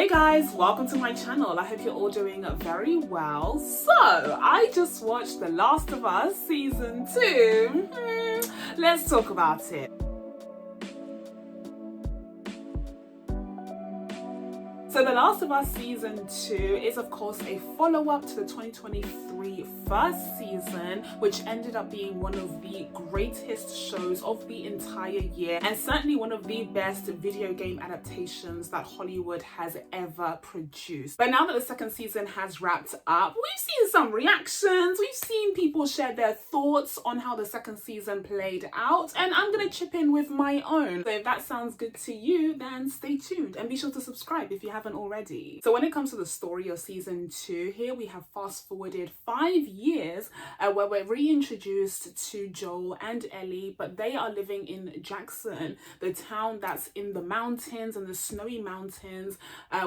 Hey guys, welcome to my channel. I hope you're all doing very well. So, I just watched The Last of Us Season 2. Let's talk about it. So The Last of Us Season 2 is of course a follow-up to the 2023 first season, which ended up being one of the greatest shows of the entire year and certainly one of the best video game adaptations that Hollywood has ever produced. But now that the second season has wrapped up, we've seen some reactions, we've seen people share their thoughts on how the second season played out, and I'm gonna chip in with my own. So if that sounds good to you, then stay tuned and be sure to subscribe if you haven't already. So when it comes to the story of season 2, here we have fast forwarded 5 years where we're reintroduced to Joel and Ellie, but they are living in Jackson, the town that's in the mountains and the snowy mountains,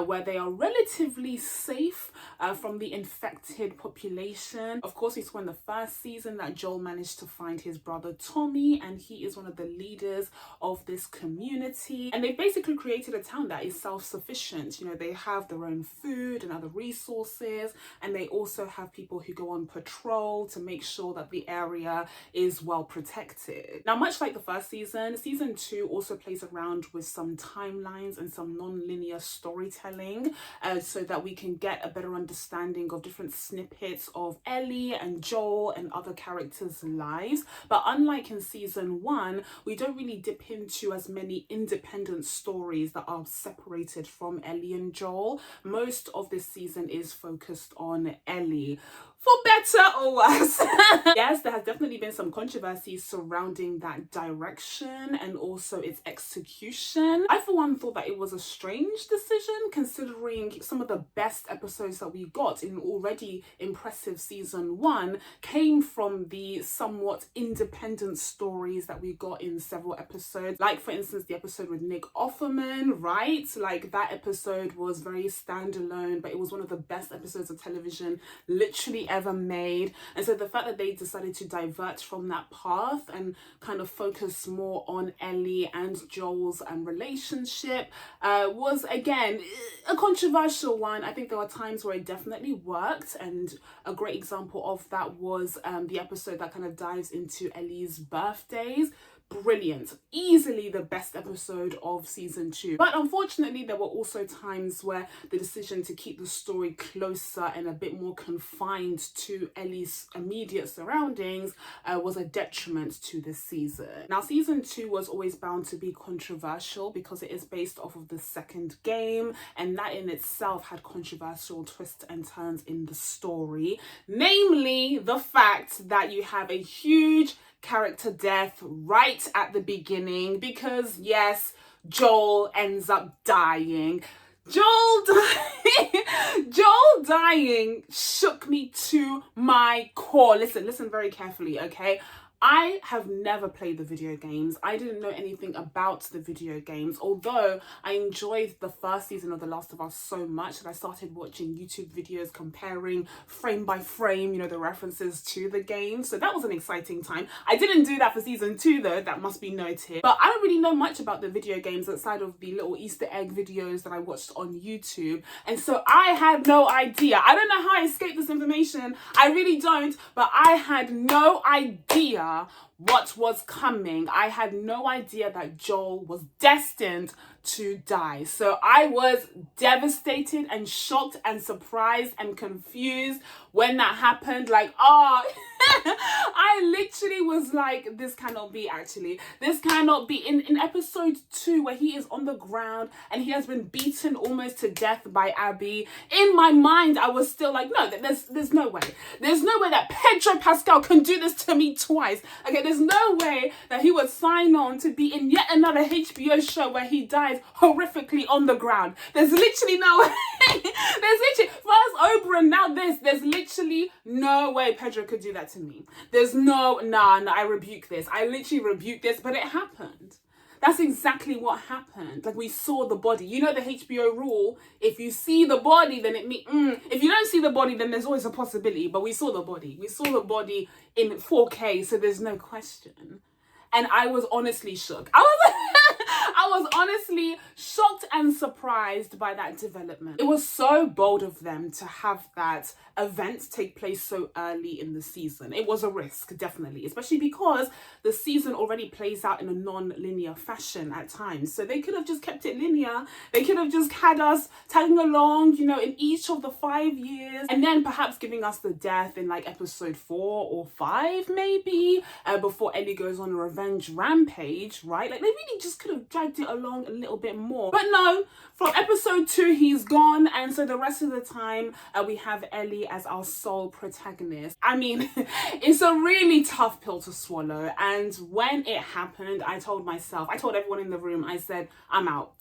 where they are relatively safe from the infected population. Of course, we saw in the first season that Joel managed to find his brother Tommy, and he is one of the leaders of this community, and they basically created a town that is self-sufficient. You know, they have their own food and other resources, and they also have people who go on patrol to make sure that the area is well protected. Now, much like the first season, season 2 also plays around with some timelines and some non-linear storytelling so that we can get a better understanding of different snippets of Ellie and Joel and other characters' lives. But unlike in season 1, we don't really dip into as many independent stories that are separated from Ellie and Joel. Most of this season is focused on Ellie, for better or worse. Yes, there has definitely been some controversy surrounding that direction and also its execution. I for one thought that it was a strange decision, considering some of the best episodes that we got in already impressive season 1 came from the somewhat independent stories that we got in several episodes. Like for instance, the episode with Nick Offerman, right? Like that episode was very standalone, but it was one of the best episodes of television literally ever made. And so the fact that they decided to divert from that path and kind of focus more on Ellie and Joel's relationship was again a controversial one. I think there were times where it definitely worked, and a great example of that was the episode that kind of dives into Ellie's birthdays. Brilliant, easily the best episode of season 2. But unfortunately, there were also times where the decision to keep the story closer and a bit more confined to Ellie's immediate surroundings was a detriment to this season. Now, season 2 was always bound to be controversial because it is based off of the second game, and that in itself had controversial twists and turns in the story, namely the fact that you have a huge character death right at the beginning, because yes, Joel ends up dying. Joel dying shook me to my core. Listen very carefully, okay? I have never played the video games. I didn't know anything about the video games, although I enjoyed the first season of The Last of Us so much that I started watching YouTube videos comparing frame by frame, you know, the references to the game. So that was an exciting time. I didn't do that for season 2 though, that must be noted. But I don't really know much about the video games outside of the little Easter egg videos that I watched on YouTube. And so I had no idea. I don't know how I escaped this information. I really don't, but I had no idea what was coming. I had no idea that Joel was destined to die. So I was devastated and shocked and surprised and confused when that happened. Like, oh, I literally was like, this cannot be actually. This cannot be. In episode 2, where he is on the ground and he has been beaten almost to death by Abby, in my mind, I was still like, no, there's no way. There's no way that Pedro Pascal can do this to me twice. Okay, there's no way that he would sign on to be in yet another HBO show where he dies horrifically on the ground. There's literally no way. There's literally, first Oberyn, now this. There's literally no way Pedro could do that to me. There's no, nah, I rebuke this. I literally rebuke this, but it happened. That's exactly what happened. Like, we saw the body. You know the HBO rule, if you see the body, then it means, if you don't see the body, then there's always a possibility. But we saw the body. We saw the body in 4K, so there's no question. And I was honestly shook. I I was honestly shocked and surprised by that development. It was so bold of them to have that event take place so early in the season. It was a risk, definitely, especially because the season already plays out in a non-linear fashion at times. So they could have just kept it linear. They could have just had us tagging along, you know, in each of the 5 years, and then perhaps giving us the death in like episode 4 or 5 maybe, before Ellie goes on a revenge rampage, right? Like they really just could have dragged it along a little bit more. But no, from episode 2 he's gone, and so the rest of the time we have Ellie as our sole protagonist. I mean, it's a really tough pill to swallow, and when it happened, I told everyone in the room, I said, I'm out.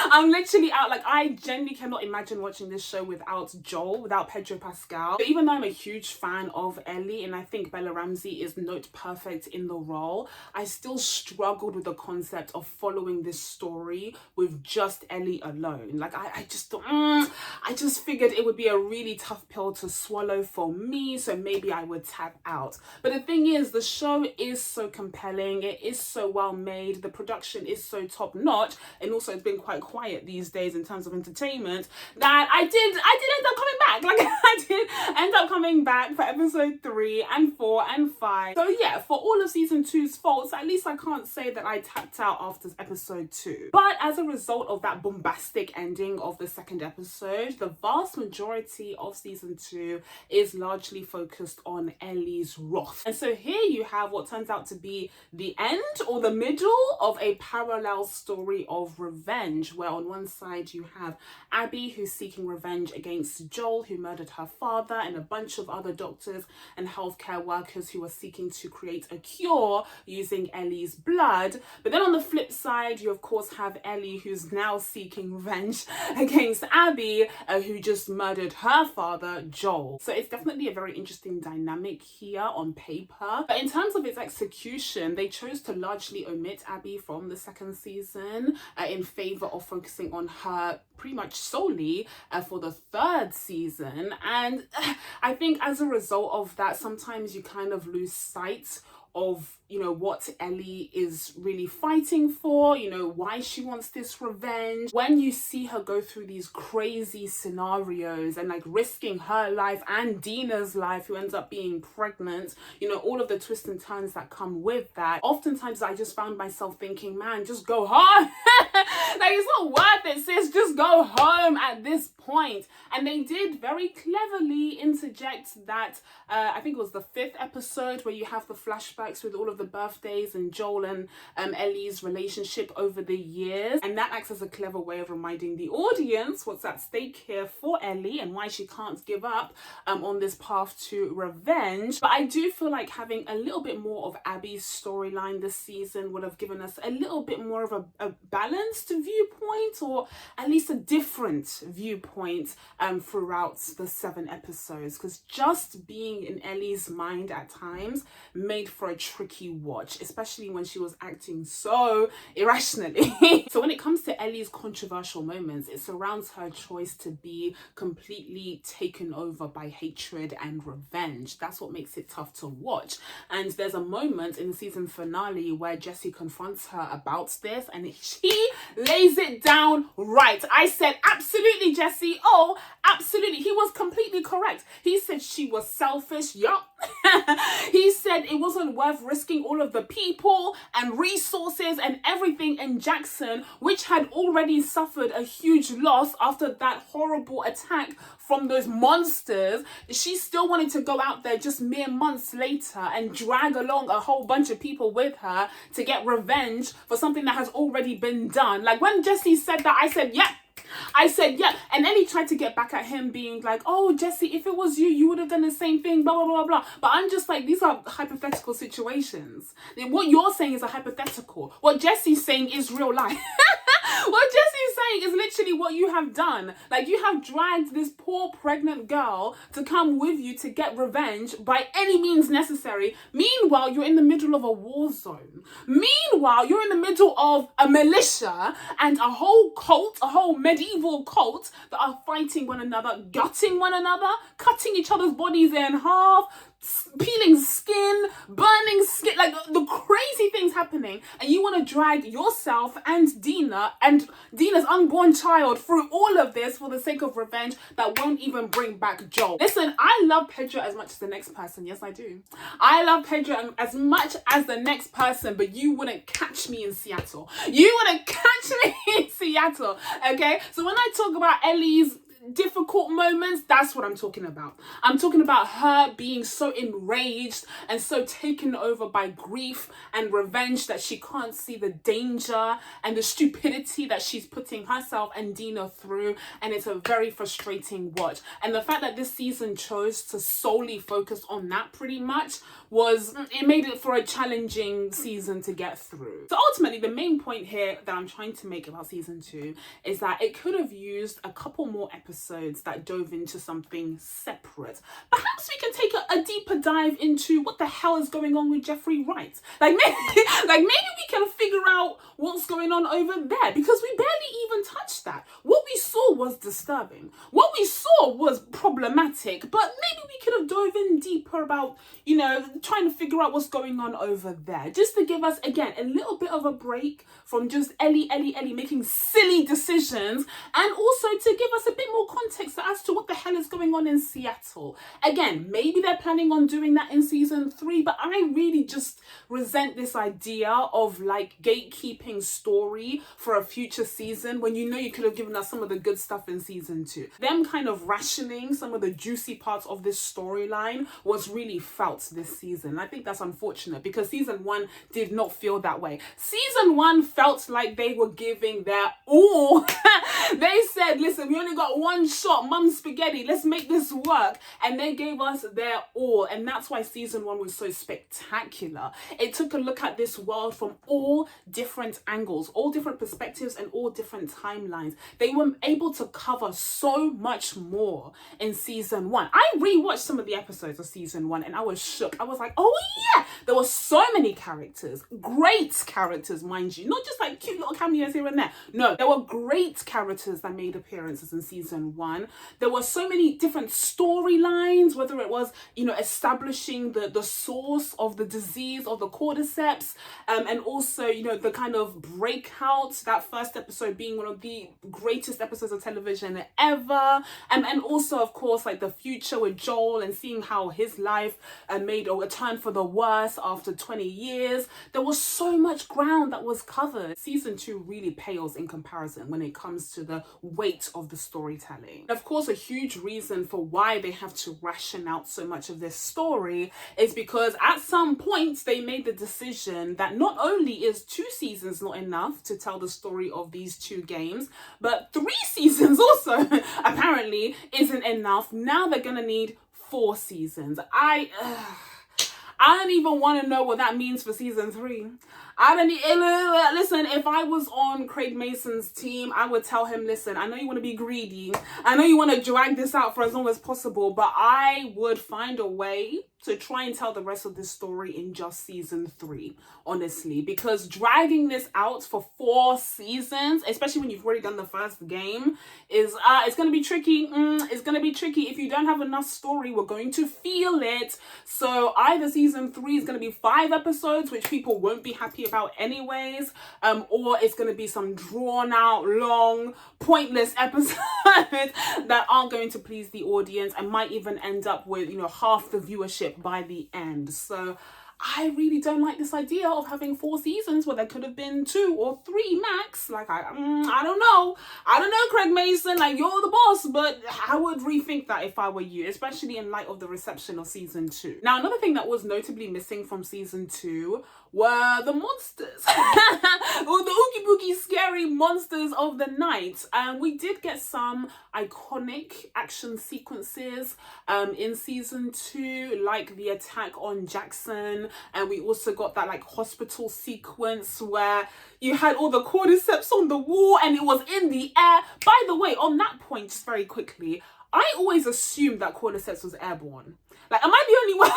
I'm literally out. Like, I genuinely cannot imagine watching this show without Joel, without Pedro Pascal. But even though I'm a huge fan of Ellie, and I think Bella Ramsey is note perfect in the role, I still struggled with the concept of following this story with just Ellie alone. Like, I just thought, I just figured it would be a really tough pill to swallow for me, so maybe I would tap out. But the thing is, the show is so compelling, it is so well made, the production is so top notch, and also it's been quite quiet these days in terms of entertainment, that I did end up coming back. Like, I did end up coming back for episode 3 and 4 and 5. So yeah, for all of season 2's faults, at least I can't say that I tapped out after episode 2. But as a result of that bombastic ending of the second episode, the vast majority of season 2 is largely focused on Ellie's wrath. And so here you have what turns out to be the end or the middle of a parallel story of revenge, where on one side you have Abby, who's seeking revenge against Joel, who murdered her father, and a bunch of other doctors and healthcare workers who are seeking to create a cure using Ellie's blood. But then on the flip side, you of course have Ellie, who's now seeking revenge against Abby, who just murdered her father, Joel. So it's definitely a very interesting dynamic here on paper. But in terms of its execution, they chose to largely omit Abby from the second season in favor of focusing on her pretty much solely for the third season. And I think as a result of that, sometimes you kind of lose sight of, you know, what Ellie is really fighting for, you know, why she wants this revenge. When you see her go through these crazy scenarios and like risking her life and Dina's life, who ends up being pregnant, you know, all of the twists and turns that come with that, oftentimes I just found myself thinking, man, just go home. Like, it's not worth it, sis, just go home at this point. And they did very cleverly interject that, I think it was the 5th episode, where you have the flashbacks with all of the birthdays and Joel and Ellie's relationship over the years, and that acts as a clever way of reminding the audience what's at stake here for Ellie and why she can't give up on this path to revenge. But I do feel like having a little bit more of Abby's storyline this season would have given us a little bit more of a balanced viewpoint, or at least a different viewpoint throughout the 7 episodes, because just being in Ellie's mind at times made for a tricky watch, especially when she was acting so irrationally. So when it comes to Ellie's controversial moments, it surrounds her choice to be completely taken over by hatred and revenge. That's what makes it tough to watch. And there's a moment in the season finale where Jesse confronts her about this, and she lays it down right. I said, absolutely, Jesse. Oh, absolutely. He was completely correct. He said she was selfish. Yup. He said it wasn't worth risking all of the people and resources and everything in Jackson, which had already suffered a huge loss after that horrible attack from those monsters. She still wanted to go out there just mere months later and drag along a whole bunch of people with her to get revenge for something that has already been done. Like, when Jesse said that, I said, yep. And then he tried to get back at him, being like, oh, Jesse, if it was you, you would have done the same thing, blah, blah, blah, blah. But I'm just like, these are hypothetical situations. What you're saying is a hypothetical. What Jesse's saying is real life. What Jesse's saying is literally what you have done. Like, you have dragged this poor pregnant girl to come with you to get revenge by any means necessary. Meanwhile, you're in the middle of a war zone. Meanwhile, you're in the middle of a militia and a whole cult, a whole medieval cult that are fighting one another, gutting one another, cutting each other's bodies in half, peeling skin, burning skin, like the crazy things happening, and you want to drag yourself and Dina's unborn child through all of this for the sake of revenge that won't even bring back Joel. Listen, I love Pedro as much as the next person. Yes, I do. I love Pedro as much as the next person, but you wouldn't catch me in Seattle. You wouldn't catch me in Seattle, okay? So when I talk about Ellie's difficult moments, that's what I'm talking about. I'm talking about her being so enraged and so taken over by grief and revenge that she can't see the danger and the stupidity that she's putting herself and Dina through, and it's a very frustrating watch. And the fact that this season chose to solely focus on that pretty much it made it for a challenging season to get through. So ultimately, the main point here that I'm trying to make about season 2 is that it could have used a couple more episodes that dove into something separate. Perhaps we can take a deeper dive into what the hell is going on with Jeffrey Wright. Maybe we can figure out what's going on over there, because we barely even touched that. What we saw was disturbing. What we saw was problematic, but maybe we could have dove in deeper about, trying to figure out what's going on over there, just to give us, again, a little bit of a break from just Ellie making silly decisions, and also to give us a bit more context as to what the hell is going on in Seattle. Again, maybe they're planning on doing that in season 3, but I really just resent this idea of gatekeeping story for a future season when you could have given us some of the good stuff in season 2. Them kind of rationing some of the juicy parts of this storyline was really felt this season. I think that's unfortunate, because season 1 did not feel that way. Season 1 felt like they were giving their all. They said, listen, we only got one shot, mum spaghetti, let's make this work. And they gave us their all. And that's why season 1 was so spectacular. It took a look at this world from all different angles, all different perspectives, and all different timelines. They were able to cover so much more in season 1. I rewatched some of the episodes of season 1 and I was shook. I was like, oh yeah, there were so many characters, great characters, mind you, not just cute little cameos here and there. No, there were great characters that made appearances in season 1. There were so many different storylines, whether it was, establishing the source of the disease of the cordyceps, and also, the kind of breakout, that first episode being one of the greatest episodes of television ever, and also, of course, the future with Joel and seeing how his life made a turn for the worse after 20 years. There was so much ground that was covered. Season 2 really pales in comparison when it comes to the weight of the storytelling. Of course, a huge reason for why they have to ration out so much of this story is because at some point they made the decision that not only is 2 seasons not enough to tell the story of these 2 games, but 3 seasons also apparently isn't enough. Now they're gonna need 4 seasons. I don't even want to know what that means for season 3. Listen, if I was on Craig Mason's team, I would tell him, listen, I know you want to be greedy. I know you want to drag this out for as long as possible, but I would find a way to try and tell the rest of this story in just season 3, honestly, because dragging this out for 4 seasons, especially when you've already done the first game, is it's going to be tricky. It's going to be tricky. If you don't have enough story, we're going to feel it. So either season 3 is going to be 5 episodes, which people won't be happy about anyways, or it's going to be some drawn out, long, pointless episodes that aren't going to please the audience and might even end up with, half the viewership by the end. So I really don't like this idea of having 4 seasons where there could have been 2 or 3 max. I don't know, Craig Mason, you're the boss, but I would rethink that if I were you, especially in light of the reception of season 2. Now, another thing that was notably missing from season 2 were the monsters. Or the ookie bookie scary monsters of the night. We did get some iconic action sequences in season 2, like the attack on Jackson, and we also got that hospital sequence where you had all the cordyceps on the wall and it was in the air. By the way, on that point, just very quickly, I always assumed that cordyceps was airborne. Like, am I the only one?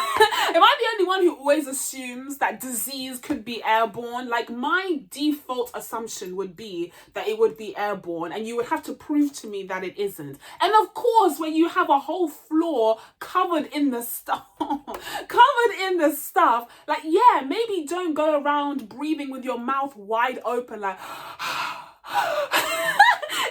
Am I the only one who always assumes that disease could be airborne? Like, my default assumption would be that it would be airborne, and you would have to prove to me that it isn't. And of course, when you have a whole floor covered in the stuff, like, yeah, maybe don't go around breathing with your mouth wide open, like.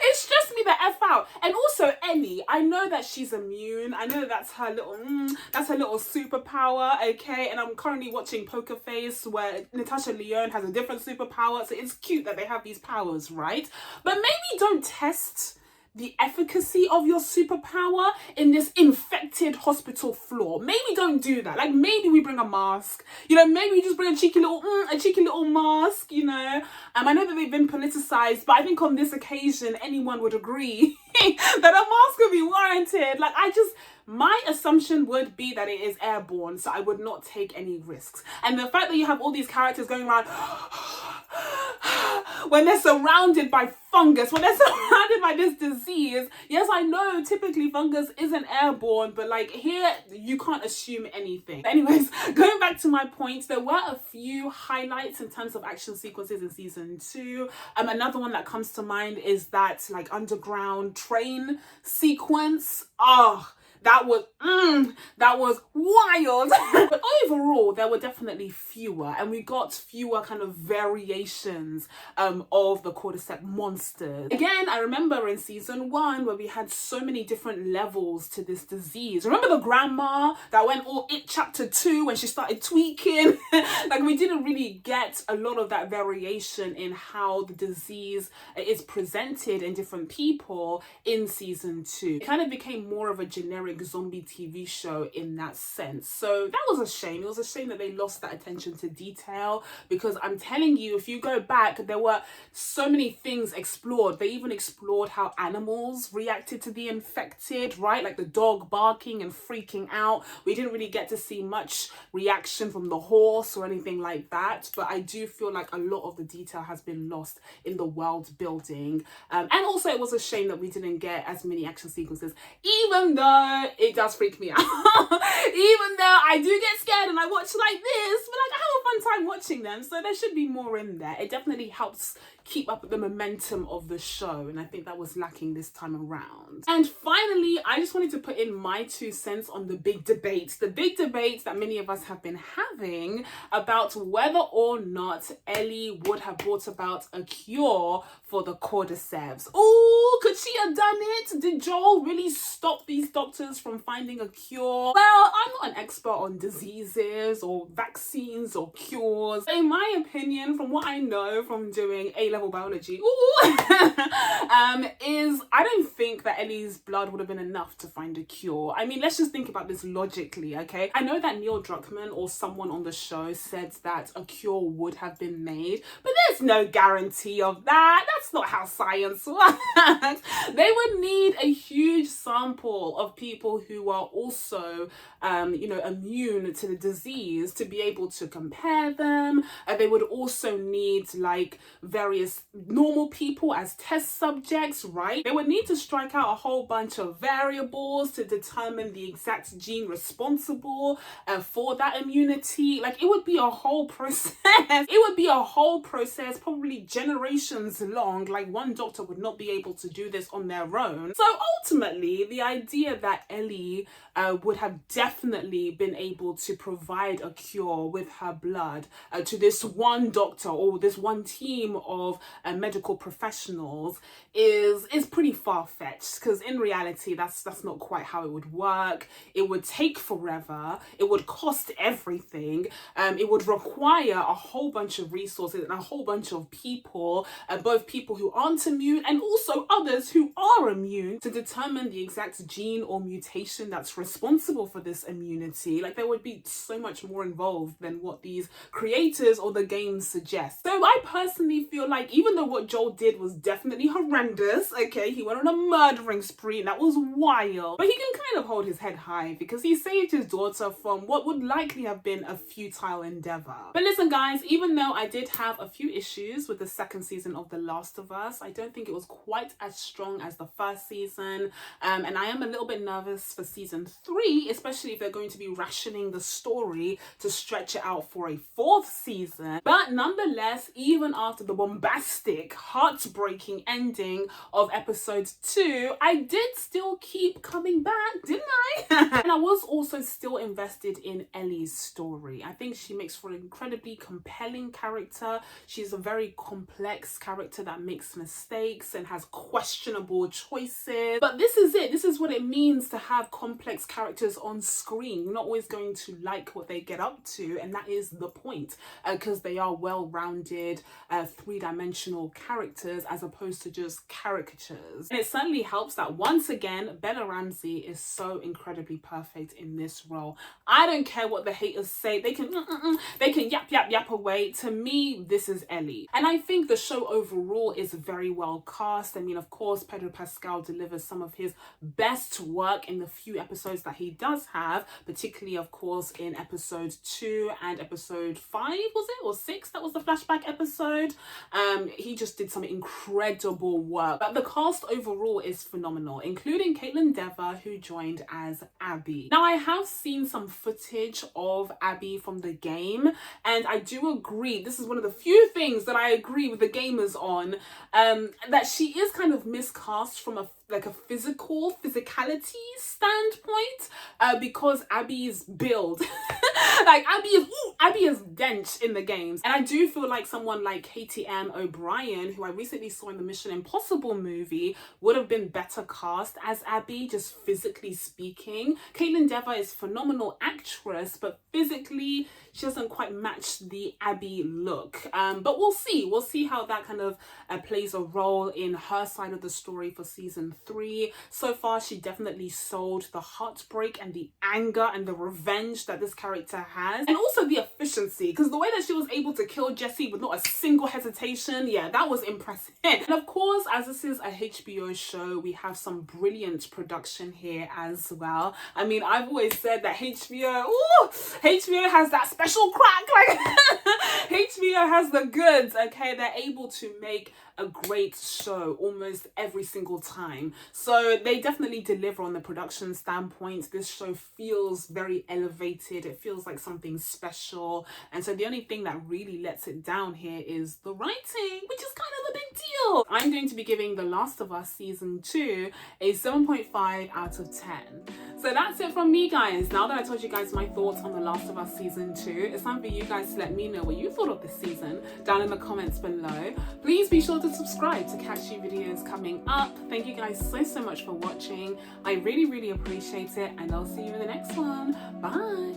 It stressed me the F out. And also Ellie, I know that she's immune. I know that's her little superpower, okay? And I'm currently watching Poker Face where Natasha Lyonne has a different superpower. So it's cute that they have these powers, right? But maybe don't test the efficacy of your superpower in this infected hospital floor. Maybe don't do that. Like, maybe we bring a mask, you know, maybe we just bring a cheeky little mask, you know. I know that they've been politicized, but I think on this occasion anyone would agree that a mask would be warranted. Like, my assumption would be that it is airborne, so I would not take any risks. And the fact that you have all these characters going around when they're surrounded by fungus, when they're surrounded by this disease. Yes, I know typically fungus isn't airborne, but like here, you can't assume anything. Anyways, going back to my point, there were a few highlights in terms of action sequences in season 2. Another one that comes to mind is that like underground train sequence. That was wild. But overall, there were definitely fewer, and we got fewer kind of variations of the cordyceps monsters. Again, I remember in season 1 where we had so many different levels to this disease. Remember the grandma that went all It chapter 2 when she started tweaking? Like, we didn't really get a lot of that variation in how the disease is presented in different people in season 2. It kind of became more of a generic zombie TV show in that sense. So that was a shame. It was a shame that they lost that attention to detail, because I'm telling you, if you go back, there were so many things explored. They even explored how animals reacted to the infected, right? Like the dog barking and freaking out. We didn't really get to see much reaction from the horse or anything like that, but I do feel like a lot of the detail has been lost in the world building. And also it was a shame that we didn't get as many action sequences, even though it does freak me out. Even though I do get scared and I watch like this, but like I have a fun time watching them, so there should be more in there. It definitely helps keep up with the momentum of the show, and I think that was lacking this time around. And finally, I just wanted to put in my 2 cents on the big debate that many of us have been having about whether or not Ellie would have brought about a cure for the cordyceps. Oh, could she have done it? Did Joel really stop these doctors from finding a cure? Well, I'm not an expert on diseases or vaccines or cures. In my opinion, from what I know from doing A-level biology, is I don't think that Ellie's blood would have been enough to find a cure. I mean, let's just think about this logically, okay? I know that Neil Druckmann or someone on the show said that a cure would have been made, but there's no guarantee of that. That's not how science works. They would need a huge sample of people who are also, immune to the disease to be able to compare them. They would also need like various normal people as test subjects, right? They would need to strike out a whole bunch of variables to determine the exact gene responsible for that immunity. Like, it would be a whole process. It would be a whole process, probably generations long. Like, one doctor would not be able to do this on their own. So ultimately, the idea that Ellie would have definitely been able to provide a cure with her blood to this one doctor or this one team of medical professionals is pretty far-fetched, because in reality that's not quite how it would work. It would take forever, it would cost everything, it would require a whole bunch of resources and a whole bunch of people, both people who aren't immune and also others who are immune, to determine the exact gene or mutation that's responsible for this immunity. Like, there would be so much more involved than what these creators or the games suggest. So I personally feel like, even though what Joel did was definitely horrendous, okay, he went on a murdering spree and that was wild, but he can kind of hold his head high because he saved his daughter from what would likely have been a futile endeavor. But listen guys, even though I did have a few issues with the second season of The Last of Us, I don't think it was quite as strong as the first season, and I am a little bit nervous for season 3, especially if they're going to be rationing the story to stretch it out for a 4th season. But nonetheless, even after the bombastic, heartbreaking ending of episode 2, I did still keep coming back, didn't I? And I was also still invested in Ellie's story. I think she makes for an incredibly compelling character. She's a very complex character that makes mistakes and has questionable choices. But this is it. This is what it means to have complex characters on screen. You're not always going to like what they get up to, and that is the point, because they are well-rounded, three-dimensional characters as opposed to just caricatures. And it certainly helps that once again, Bella Ramsey is so incredibly perfect in this role. I don't care what the haters say. They can yap away. To me, this is Ellie. And I think the show overall is very well cast. I mean, of course, Pedro Pascal delivers some of his best work in the few episodes that he does have, particularly, of course, in episode 2 and episode 5, was it? Or 6? That was the flashback episode. He just did some incredible work. But the cast overall is phenomenal, including Caitlin Dever, who joined as Abby. Now, I have seen some footage of Abby from the game, and I do agree, this is one of the few things that I agree with the gamers on, that she is kind of miscast from a physicality standpoint, because Abby's build like Abby is dense in the games. And I do feel like someone like Katie M. O'Brien, who I recently saw in the Mission Impossible movie, would have been better cast as Abby, just physically speaking. Caitlin Dever is a phenomenal actress, but physically she doesn't quite match the Abby look. But we'll see how that kind of plays a role in her side of the story for season 3. So far, she definitely sold the heartbreak and the anger and the revenge that this character has, and also the efficiency, because the way that she was able to kill Jesse with not a single hesitation, yeah, that was impressive. And of course, as this is a HBO show, we have some brilliant production here as well. I mean, I've always said that HBO has that special crack, like HBO has the goods, okay? They're able to make a great show almost every single time. So they definitely deliver on the production standpoint. This show feels very elevated. It feels like something special. And so the only thing that really lets it down here is the writing, which is kind of a big deal. I'm going to be giving The Last of Us season 2 a 7.5 out of 10. So that's it from me, guys. Now that I told you guys my thoughts on The Last of Us season 2, it's time for you guys to let me know what you thought of this season down in the comments below. Please be sure to subscribe to catch new videos coming up. Thank you guys so much for watching. I really appreciate it, and I'll see you in the next one. Bye.